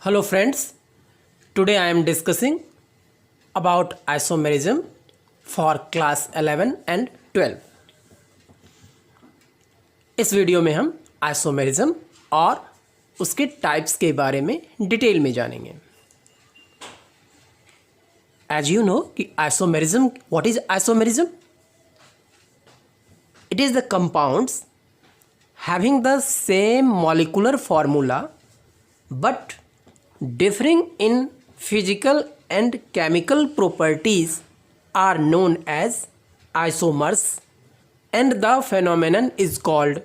Hello friends, today I am discussing about isomerism for class 11 and 12. इस video में हम isomerism और उसके टाइप्स के बारे में डिटेल में जानेंगे. As you know कि isomerism, what is isomerism? It is the compounds having the same molecular formula but differing in physical and chemical properties are known as isomers and the phenomenon is called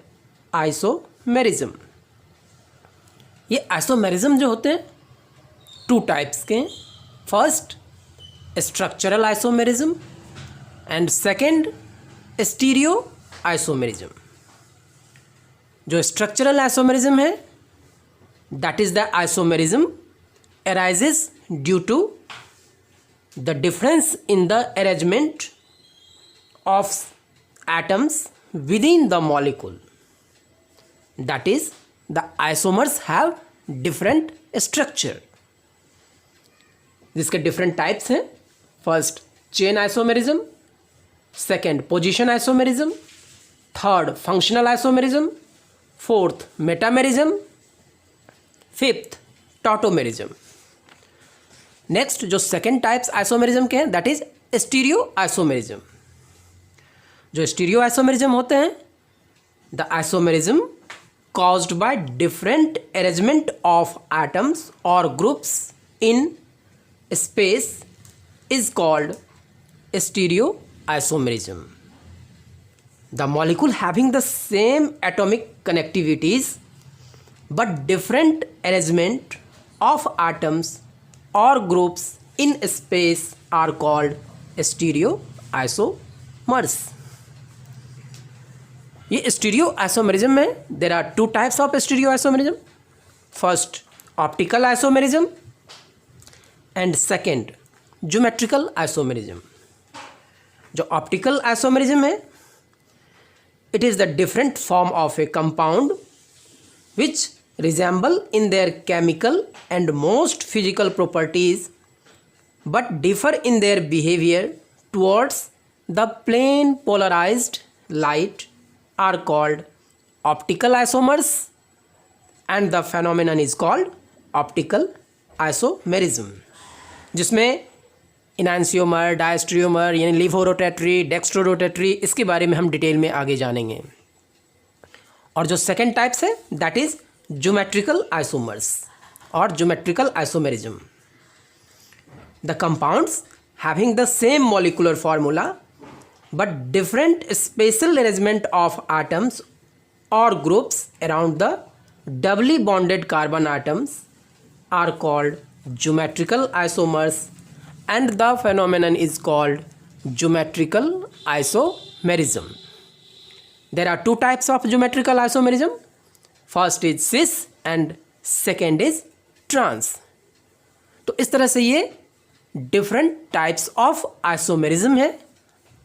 isomerism. ये isomerism जो होते हैं two types के हैं. First structural isomerism and second stereo isomerism. जो structural isomerism है that is the isomerism arises due to the difference in the arrangement of atoms within the molecule. That is, the isomers have different structure. जिसके different types हैं. First, chain isomerism. Second, position isomerism. Third, functional isomerism. Fourth, metamerism. Fifth, tautomerism. Next जो second types isomerism के हैं that is stereo isomerism. जो stereo isomerism होते हैं the isomerism caused by different arrangement of atoms और groups in space is called stereo isomerism. The molecule having the same atomic connectivities but different arrangement of atoms or groups in space are called stereoisomers. ये stereoisomerism में there are two types of stereoisomerism. First, optical isomerism and second, geometrical isomerism. जो optical isomerism है it is the different form of a compound which resemble in their chemical and most physical properties but differ in their behavior towards the plane polarized light are called optical isomers and the phenomenon is called optical isomerism. जिसमें इनैंसियोमर, डायस्ट्रियोमर यानी लिवोरोटेटरी, dextrorotatory इसके बारे में हम detail में आगे जानेंगे. और जो सेकेंड टाइप्स है that is geometrical isomers or geometrical isomerism. The compounds having the same molecular formula but different spatial arrangement of atoms or groups around the doubly bonded carbon atoms are called geometrical isomers and the phenomenon is called geometrical isomerism. There are two types of geometrical isomerism. First is cis and second is trans. तो इस तरह से ये different types of isomerism है.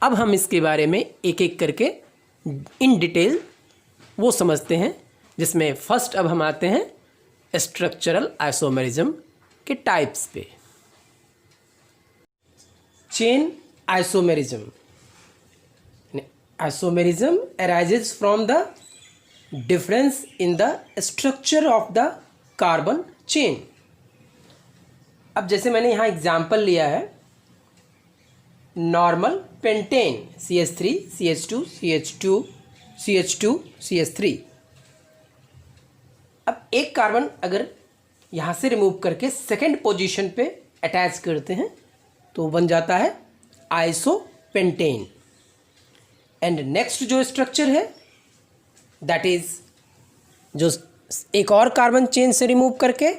अब हम इसके बारे में एक एक करके इन डिटेल वो समझते हैं, जिसमें फर्स्ट अब हम आते हैं स्ट्रक्चरल आइसोमेरिज्म के टाइप्स पे. Chain isomerism. Isomerism arises from the difference in the structure of the carbon chain. अब जैसे मैंने यहाँ एग्जाम्पल लिया है normal pentane CH3 CH2 CH2 CH2 CH3. अब एक कार्बन अगर यहाँ से रिमूव करके सेकेंड पोजीशन पे अटैच करते हैं तो बन जाता है आइसोपेंटेन. एंड नेक्स्ट जो स्ट्रक्चर है दैट इज जो एक और कार्बन चेन से रिमूव करके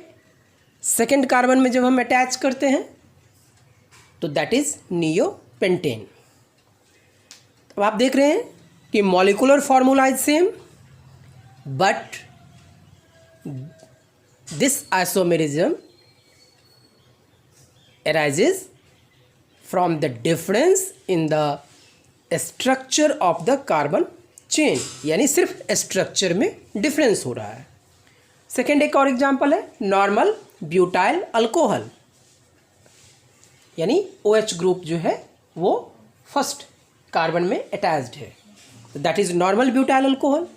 सेकेंड कार्बन में जब हम अटैच करते हैं तो दैट इज नियोपेंटेन. अब आप देख रहे हैं कि molecular formula is same but this isomerism arises from the difference in the structure of the carbon chain. यानी सिर्फ स्ट्रक्चर में डिफरेंस हो रहा है. सेकेंड एक और एग्जांपल है नॉर्मल ब्यूटाइल अल्कोहल, यानी OH ग्रुप जो है वो फर्स्ट कार्बन में अटैच्ड है, that is normal butyl alcohol.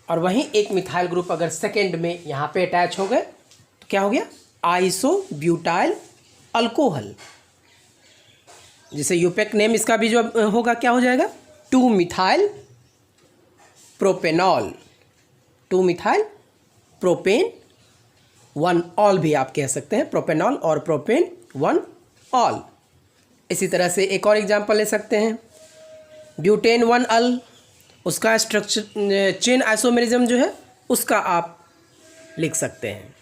और वहीं एक मिथाइल ग्रुप अगर सेकेंड में यहाँ पे अटैच हो गए तो क्या हो गया, आइसो ब्यूटाइल अल्कोहल। जैसे यूपेक नेम इसका भी जो होगा क्या हो जाएगा, 2 methyl propanol, 2 methyl propane 1 all भी आप कह सकते हैं, प्रोपेनॉल और प्रोपेन 1 ऑल। इसी तरह से एक और एग्जांपल ले सकते हैं, ब्यूटेन 1 अल, उसका स्ट्रक्चर चेन आइसोमेरिज्म जो है उसका आप लिख सकते हैं।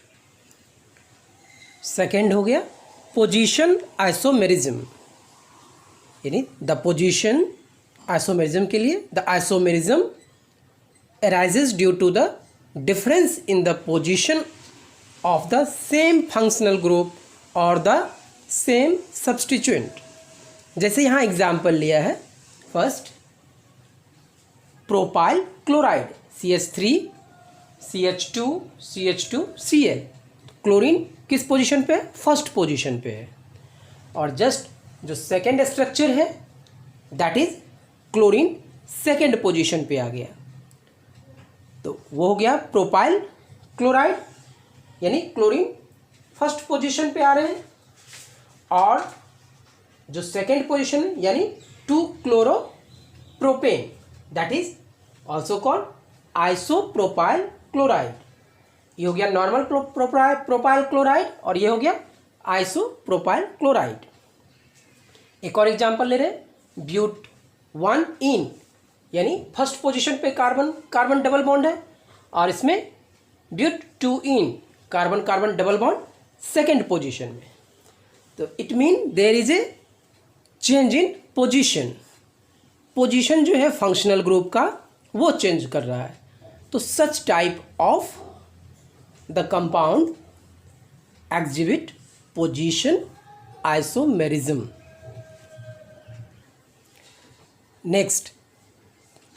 सेकेंड हो गया पोजीशन आइसोमेरिज्म, यानी द पोजीशन आइसोमेरिज्म के लिए the isomerism arises due to the difference in the position of the same functional group or the same substituent। जैसे यहाँ एग्जाम्पल लिया है, first propyl chloride CH3 CH2 CH2 Cl, chlorine किस position पे है, first position पे है। और जस्ट जो सेकेंड स्ट्रक्चर है that is chlorine second position पे आ गया, तो वो हो गया प्रोपाइल क्लोराइड, यानी क्लोरीन फर्स्ट पोजीशन पे आ रहे हैं। और जो सेकेंड पोजीशन है यानी 2 chloropropane, that is also called isopropyl chloride. ये हो गया नॉर्मल प्रोपाइल क्लोराइड और ये हो गया आइसोप्रोपाइल क्लोराइड। एक और एग्जांपल ले रहे हैं, ब्यूट 1 इन, यानी फर्स्ट पोजीशन पे कार्बन कार्बन डबल बॉन्ड है, और इसमें but 2 ene, carbon carbon double bond second position में। तो it mean there is a change in position, position जो है फंक्शनल ग्रुप का वो चेंज कर रहा है। तो such type of the compound exhibit position isomerism. Next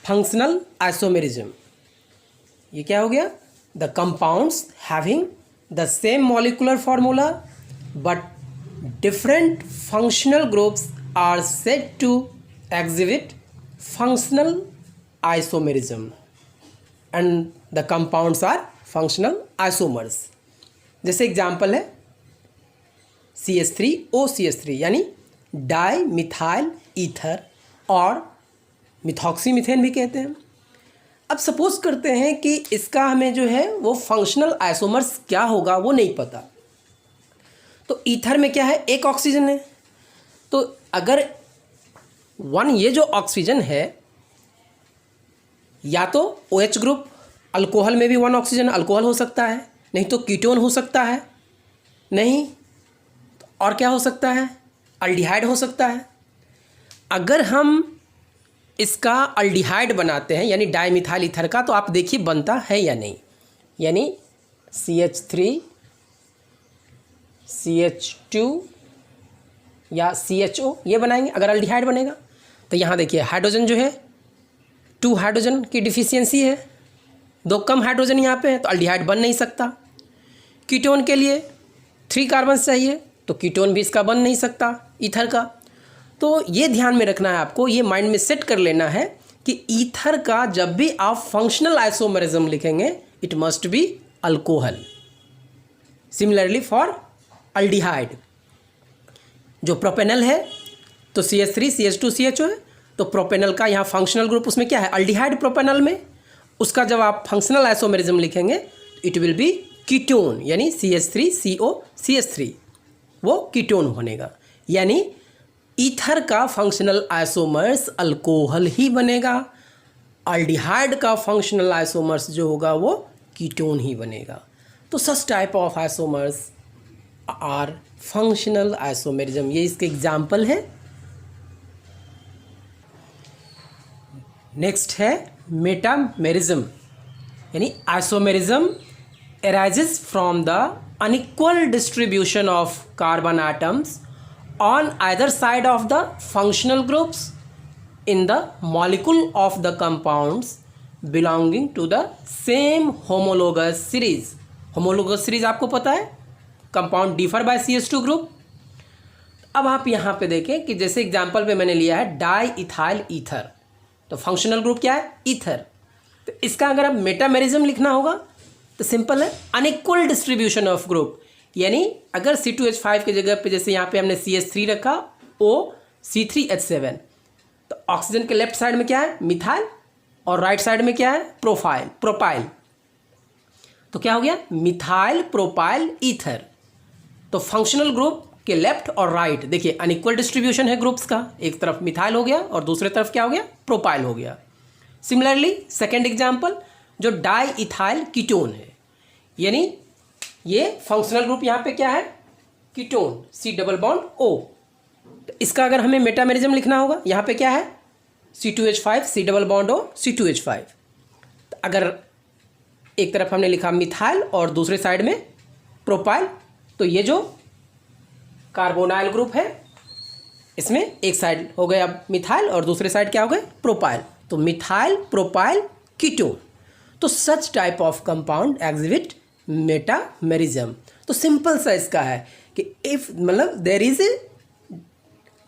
functional isomerism, ये क्या हो गया, the compounds having the same molecular formula but different functional groups are said to exhibit functional isomerism and the compounds are functional isomers. जैसे example है CH3OCH3, यानी di methyl ether और मिथॉक्सीमीथेन भी कहते हैं। अब सपोज करते हैं कि इसका हमें जो है वो फंक्शनल आइसोमर्स क्या होगा वो नहीं पता। तो ईथर में क्या है, एक ऑक्सीजन है, तो अगर 1 ये जो ऑक्सीजन है या तो OH ग्रुप, अल्कोहल में भी 1 ऑक्सीजन अल्कोहल हो सकता है, नहीं तो कीटोन हो सकता है, नहीं तो और क्या हो सकता है, अल्डिहाइड हो सकता है। अगर हम इसका अल्डिहाइड बनाते हैं यानी डाइमिथाइल ईथर का, तो आप देखिए बनता है या नहीं, यानी CH3 CH2 या CHO ये बनाएंगे अगर अल्डिहाइड बनेगा। तो यहाँ देखिए हाइड्रोजन जो है 2 हाइड्रोजन की डिफिशियंसी है, 2 कम हाइड्रोजन यहाँ पे है, तो अल्डिहाइड बन नहीं सकता। कीटोन के लिए 3 कार्बन चाहिए, तो कीटोन भी इसका बन नहीं सकता ईथर का। तो ये ध्यान में रखना है आपको, ये माइंड में सेट कर लेना है कि ईथर का जब भी आप फंक्शनल आइसोमेरिज्म लिखेंगे it must be alcohol. Similarly for aldehyde, जो प्रोपेनल है तो CH3 CH2 CHO है, तो प्रोपेनल का यहाँ फंक्शनल ग्रुप उसमें क्या है, अल्डिहाइड प्रोपेनल में, उसका जब आप फंक्शनल आइसोमेरिज्म लिखेंगे इट विल बी कीटोन, यानी CH3 CO CH3 वो कीटोन बनेगा। यानी ईथर का फंक्शनल आइसोमर्स अल्कोहल ही बनेगा, अल्डिहाइड का फंक्शनल आइसोमर्स जो होगा वो कीटोन ही बनेगा। तो such type of isomers are functional isomerism, ये इसके एग्जाम्पल है। नेक्स्ट है मेटामेरिज्म, यानी isomerism arises from the unequal distribution of carbon atoms on either side of the functional groups in the molecule of the compounds belonging to the same homologous series। homologous series आपको पता है, compound differ by CH2 group. अब आप यहाँ पे देखें कि जैसे एग्जांपल पे मैंने लिया है डाई इथाइल ईथर, तो फंक्शनल ग्रुप क्या है? ईथर। तो इसका अगर आप मेटामेरिज्म लिखना होगा तो सिंपल है, अनइक्वल डिस्ट्रीब्यूशन ऑफ ग्रुप। यानी अगर C2H5 की जगह पे जैसे यहाँ पे हमने CH3 रखा, OC3H7, तो ऑक्सीजन के लेफ्ट साइड में क्या है? मिथाइल, और राइट साइड में क्या है? प्रोपाइल। तो क्या हो गया? Methyl propyl ether. तो फंक्शनल ग्रुप के लेफ्ट और राइट देखिए अनइक्वल डिस्ट्रीब्यूशन है ग्रुप्स का, एक तरफ मिथाइल हो गया और दूसरे तरफ क्या हो गया? प्रोपाइल हो गया। सिमिलरली सेकेंड एग्जाम्पल जो डाई इथाइल कीटोन है, यानी ये फंक्शनल ग्रुप यहाँ पे क्या है? Ketone, C double bond O। तो इसका अगर हमें मेटामेरिज्म लिखना होगा, यहाँ पे क्या है? C2H5 C double bond O C2H5। तो अगर एक तरफ हमने लिखा मिथाइल और दूसरे साइड में प्रोपाइल, तो ये जो कार्बोनाइल ग्रुप है इसमें एक साइड हो गया मिथाइल और दूसरे साइड क्या हो गए? प्रोपाइल। तो मिथाइल प्रोपाइल कीटोन। तो such type of compound exhibit metamerism. तो सिंपल सा इसका है कि इफ मतलब there is a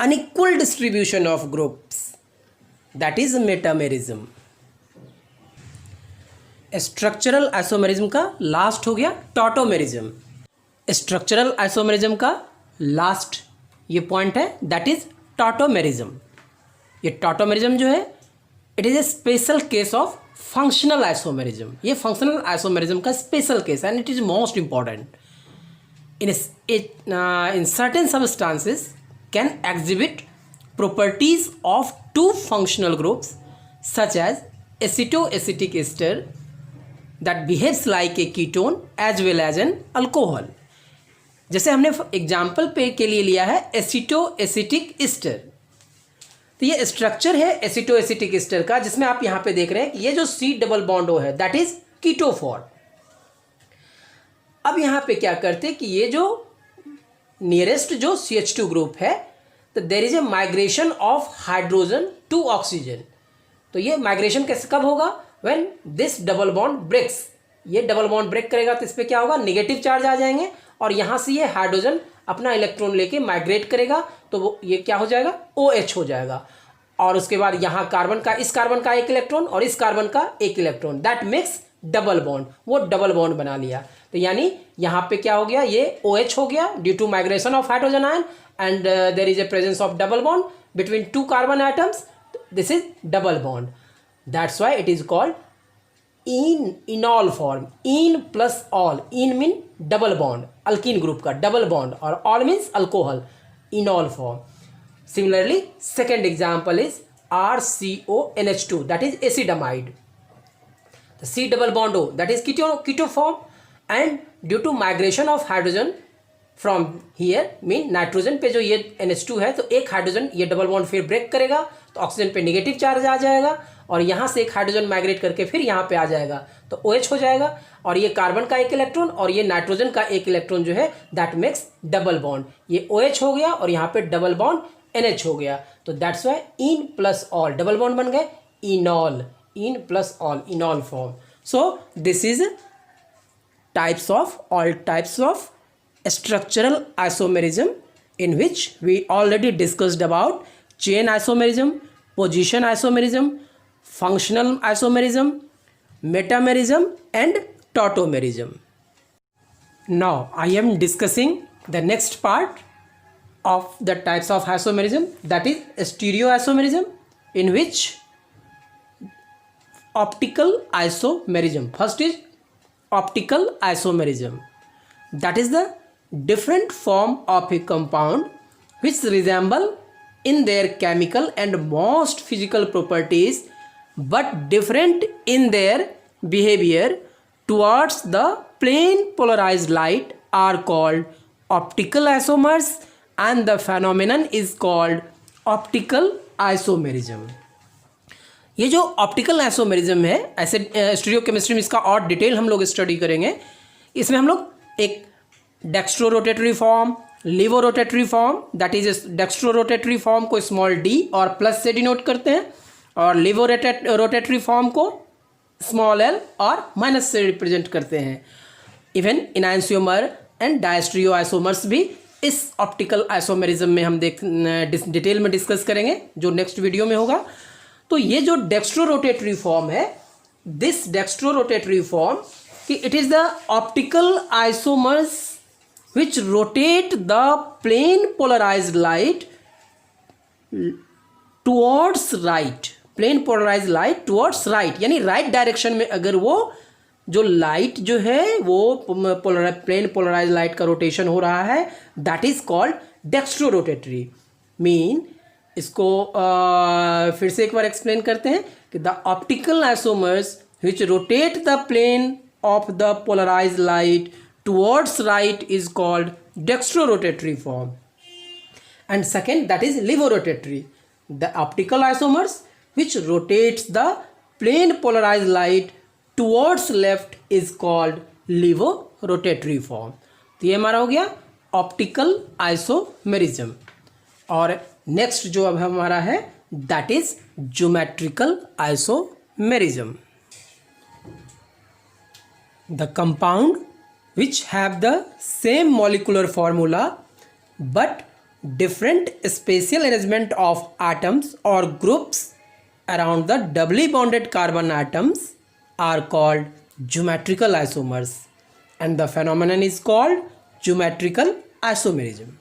unequal distribution of groups, that is metamerism. Structural isomerism का लास्ट हो गया टॉटोमेरिज्म। स्ट्रक्चरल आइसोमेरिज्म का लास्ट ये पॉइंट है, दैट इज टॉटोमेरिज्म। ये टॉटोमेरिज्म जो है it is a special case of functional isomerism. ये फंक्शनल आइसोमेरिज्म का स्पेशल केस है and it is most important. in certain substances can exhibit properties of two functional groups such as acetoacetic ester that behaves like a ketone as well as an alcohol। जैसे हमने example पे के लिए लिया है एसिटोएसिटिक Easter. तो ये structure है एसिटोएसिटिक ईस्टर का, जिसमें आप यहाँ पे देख रहे हैं कि ये जो C डबल बॉन्ड O है दैट इज कीटोफॉर। अब यहाँ पे क्या करते हैं कि ये जो नियरेस्ट जो CH2 ग्रुप है, तो there is a migration of hydrogen to oxygen. तो ये माइग्रेशन कैसे कब होगा? When this double bond breaks. ये डबल बॉन्ड ब्रेक करेगा तो इस पर क्या होगा? नेगेटिव चार्ज आ जाएंगे और यहाँ से ये हाइड्रोजन अपना इलेक्ट्रॉन लेके माइग्रेट करेगा, तो वो ये क्या हो जाएगा? OH हो जाएगा। और उसके बाद यहाँ कार्बन का, इस कार्बन का एक इलेक्ट्रॉन और इस कार्बन का एक electron, that makes double bond. वो डबल बॉन्ड बना लिया। तो यानी यहाँ पे क्या हो गया? ये OH हो गया due to migration of hydrogen ion and there is a presence of double bond between two carbon atoms. This is double bond, that's why it is called enol form. Ene plus ol, ene mean double bond, alkene group का double bond, और ol means alcohol, enol form. Similarly second example is RCONH2 that is acidamide. The C double bond O that is keto form, and due to migration of hydrogen from here mean nitrogen पे जो ये NH2 है, तो एक hydrogen ये double bond फिर break करेगा तो ऑक्सीजन पे नेगेटिव चार्ज आ जाएगा और यहाँ से एक हाइड्रोजन माइग्रेट करके फिर यहाँ पे आ जाएगा तो OH हो जाएगा, और ये कार्बन का एक इलेक्ट्रॉन और ये नाइट्रोजन का एक इलेक्ट्रॉन जो है दैट मेक्स डबल बॉन्ड। ये OH हो गया और यहाँ पे डबल बॉन्ड NH हो गया। तो that's why in plus all double bond बन गए इनॉल, in plus all, enol form. So this is all types of structural isomerism, in which we already discussed about chain isomerism, position isomerism, functional isomerism, metamerism and tautomerism. Now I am discussing the next part of the types of isomerism, that is stereoisomerism, in which optical isomerism. First is optical isomerism, that is the different form of a compound which resemble in their chemical and most physical properties but different in their behavior towards the plane polarized light are called optical isomers, and the phenomenon is called optical isomerism. ये जो optical isomerism है, ऐसे stereochemistry में इसका और detail हम लोग study करेंगे। इसमें हम लोग एक dextro rotatory form, laevo rotatory form, that is dextro rotatory form को स्मॉल d और प्लस से डिनोट करते हैं, और लिवो रोटेटरी फॉर्म को स्मॉल l और माइनस से रिप्रेजेंट करते हैं। Even enantiomer and diastereo isomers भी इस ऑप्टिकल आइसोमेरिज्म में हम डिटेल में डिस्कस करेंगे जो नेक्स्ट वीडियो में होगा। तो ये जो डेक्स्ट्रोरोटेटरी फॉर्म है, दिस डेक्स्ट्रोरोटेटरी फॉर्म कि it is the optical isomers which rotate the plane polarized light towards right, plane polarized light towards right, यानी राइट डायरेक्शन में अगर वो जो लाइट जो है वो प्लेन पोलराइज लाइट का रोटेशन हो रहा है, that is called dextrorotatory. Mean इसको फिर से एक बार एक्सप्लेन करते हैं कि the optical isomers which rotate the plane of the polarise light towards right is called dextrorotatory form. And second, that is levorotatory. The optical isomers which rotates the plane polarized light towards left is called levorotatory form. तो ये हमारा हो गया optical isomerism. और next जो अब हमारा है that is geometrical isomerism. The compound which have the same molecular formula but different spatial arrangement of atoms or groups around the doubly bonded carbon atoms are called geometrical isomers and the phenomenon is called geometrical isomerism.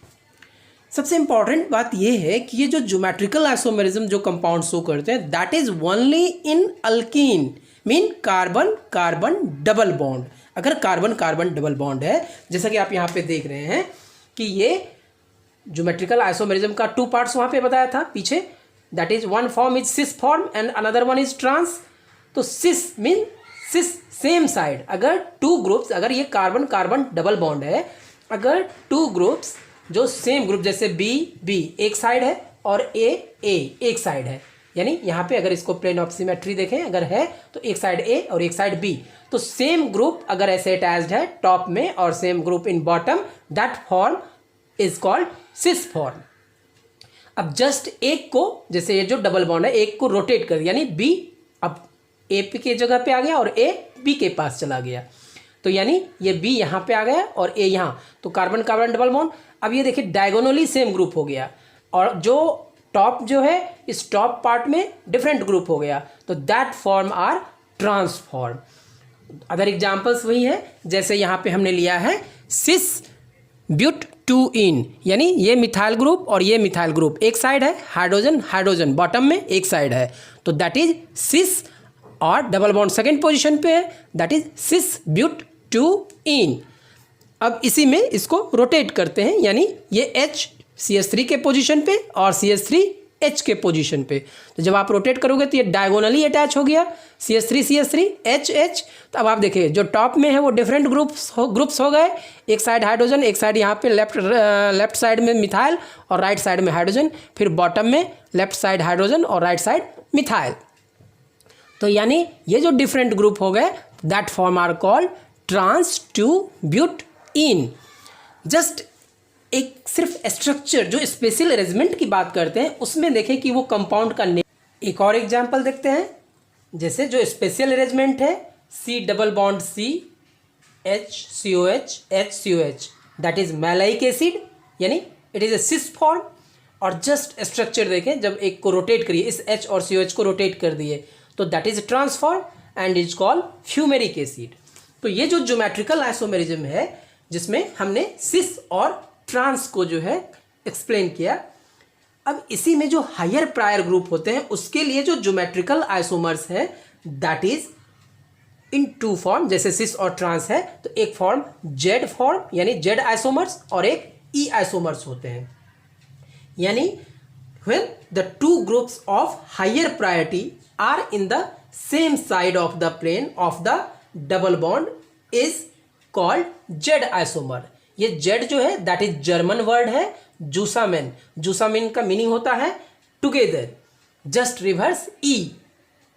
सबसे important बात ये है कि ये जो geometrical isomerism जो compound show करते हैं that is only in alkyne, mean carbon carbon double bond. अगर कार्बन कार्बन डबल बॉन्ड है, जैसा कि आप यहाँ पे देख रहे हैं कि ये ज्योमेट्रिकल आइसोमेरिज्म का 2 पार्ट्स वहाँ पे बताया था पीछे, that is one form is cis form and another one is trans. तो cis mean cis same side, अगर 2 ग्रुप्स, अगर ये कार्बन कार्बन डबल बॉन्ड है, अगर 2 ग्रुप्स जो सेम ग्रुप जैसे बी बी एक साइड है और ए एक साइड है, यानी यहाँ पे अगर इसको प्लेन ऑफ सिमेट्री देखें अगर है तो एक साइड ए और एक साइड बी, तो सेम ग्रुप अगर ऐसे अटैच्ड है टॉप में और same group in bottom, that form is called cis form. अब जस्ट एक को, जैसे ये जो डबल बॉन्ड है, एक को रोटेट कर, यानी बी अब ए पी के जगह पे आ गया और ए बी के पास चला गया, तो यानी ये बी यहाँ पे आ गया और ए यहाँ, तो कार्बन कार्बन डबल बॉन्ड। अब ये देखिए डायगोनली सेम ग्रुप हो गया और जो टॉप जो है इस टॉप पार्ट में डिफरेंट ग्रुप हो गया, तो that form are trans form. Other examples वही है, जैसे यहाँ पे हमने लिया है सिस ब्यूट 2इन, यानी ये मिथाइल ग्रुप और ये मिथाइल ग्रुप एक साइड है, हाइड्रोजन हाइड्रोजन बॉटम में एक साइड है, तो दैट इज सिस, और डबल बॉन्ड सेकेंड पोजिशन पे है, दैट इज सिस ब्यूट 2इन। अब इसी में इसको रोटेट करते हैं, यानी ये H CH3 के पोजीशन पे और CH3 H के पोजीशन पे, तो जब आप रोटेट करोगे तो ये डायगोनली अटैच हो गया CH3 CH3 H H। तो अब आप देखिए जो टॉप में है वो डिफरेंट ग्रुप्स हो गए, एक साइड हाइड्रोजन, एक साइड यहाँ पे लेफ्ट साइड में मिथाइल और राइट साइड में हाइड्रोजन, फिर बॉटम में लेफ्ट साइड हाइड्रोजन और राइट साइड मिथाइल। तो यानी ये जो डिफरेंट ग्रुप हो गए that form are called trans two but ene. Just एक सिर्फ स्ट्रक्चर जो स्पेशल अरेंजमेंट की बात करते हैं उसमें देखें कि वो कंपाउंड का नेम। एक और एग्जांपल देखते हैं, जैसे जो स्पेशल अरेंजमेंट है C double bond C HCOH HCOH, that is maleic acid, यानी it is a cis form. और जस्ट स्ट्रक्चर देखें, जब एक को रोटेट करिए, इस H और COH को रोटेट कर दिए, तो that is transform and is called fumaric acid. तो ये जो ज्योमेट्रिकल आइसोमेरिज्म है जिसमें हमने सिस और ट्रांस को जो है एक्सप्लेन किया। अब इसी में जो हायर प्रायर ग्रुप होते हैं उसके लिए जो ज्योमेट्रिकल आइसोमर्स है दैट इज इन 2 फॉर्म, जैसे सिस और ट्रांस है तो एक फॉर्म जेड फॉर्म यानी जेड आइसोमर्स और एक ई आइसोमर्स होते हैं। यानी when the 2 groups of higher priority are in the same side of the plane of the double bond is called Z isomer. ये जेड जो है दैट इज जर्मन वर्ड है जूसामेन। जूसामेन का मीनिंग होता है टुगेदर, जस्ट रिवर्स ई।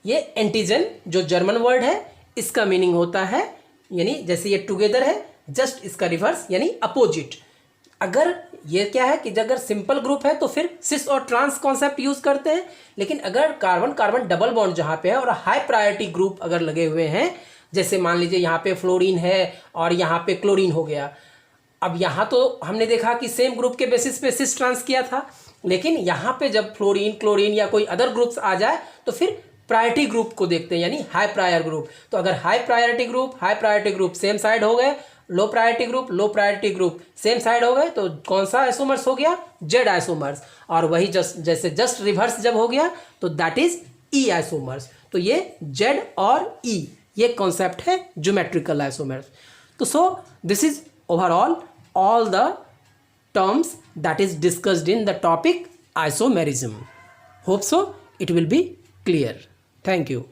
ये antigen जो German word है इसका मीनिंग होता है, यानी जैसे ये टुगेदर है जस्ट इसका रिवर्स यानी अपोजिट। अगर ये क्या है कि अगर सिंपल ग्रुप है तो फिर सिस और ट्रांस कॉन्सेप्ट यूज करते हैं, लेकिन अगर कार्बन कार्बन डबल बॉन्ड जहाँ पे है और हाई प्रायोरिटी ग्रुप अगर लगे हुए हैं, जैसे मान लीजिए यहाँ पे फ्लोरीन है और यहाँ पे क्लोरीन हो गया, अब यहाँ तो हमने देखा कि सेम ग्रुप के बेसिस पे सिस ट्रांस किया था, लेकिन यहाँ पे जब फ्लोरीन क्लोरीन या कोई अदर ग्रुप्स आ जाए तो फिर प्रायोरिटी ग्रुप को देखते हैं, यानी हाई प्रायर ग्रुप। तो अगर high priority group same side हो गए, low priority group same side हो गए, तो कौन सा आइसोमर्स हो गया? Z isomers. और वही जस्ट रिवर्स जब हो गया तो दैट इज ई आइसोमर्स। तो ये जेड और ई ये कॉन्सेप्ट है ज्योमेट्रिकल आइसोमर्स। तो so this is overall all the terms that is discussed in the topic isomerism. Hope so it will be clear. Thank you.